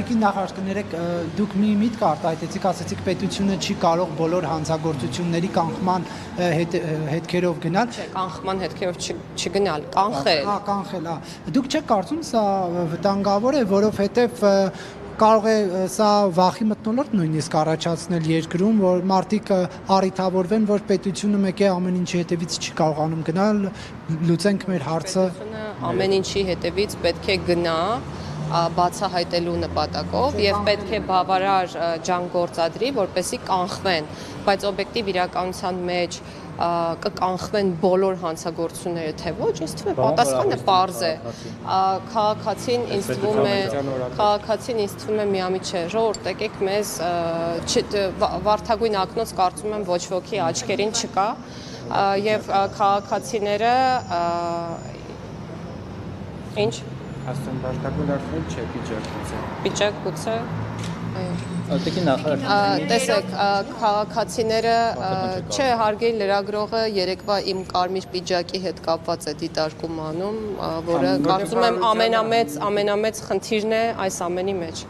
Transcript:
Տիկին նախարար կներեք, դուք մի միտք արտահայտեցիք, ասեցիք պետությունը չի կարող բոլոր հանցագործությունների կանխման հետքերով գնալ։ Չէ, կանխման հետքերով չգնալ, կանխել։ Կանխել, դուք չեք կարծում սա վտանգավոր է, որովհետև կարող է սա վախի մթնոլորտ նույնիսկ առաջացնել երկրում, որ մարդիկ առիթավորվեն, որ պետությունը մեկ է ամեն ինչի հետևից չի կարողանում գնալ, լուծենք մեր հարցը։ Պետությունը ամեն ինչի հետևից պետք է գնա բացահայտելու նպատակով եւ պետք է բավարար ջանք գործադրի, որպեսզի կանխվեն, բայց օբյեկտիվ իրականության մեջ կկանխվեն բոլոր հանցագործությունները, թե ոչ, ինձ թվում է պատասխանը պարզ է։ Քաղաքացին ինձ թվում է միամիտ չէ, ժողովուրդ եկեք մեզ վարդագույն ակնոց կարծում եմ ոչ ոքի աչքերին չկա եւ քաղաքացիները ինչ Աստեն վարդագույն ակնոց չէ, վիճակ գուցե Տիկին նախարար տեսեք, քաղաքացիները, չէ, հարգելի լրագրողը երեկվա իմ կարմիր պիջակի հետ կապված է դիտարկում անում, որը կարծում եմ ամենամեծ խնդիրն է այս ամենի մեջ։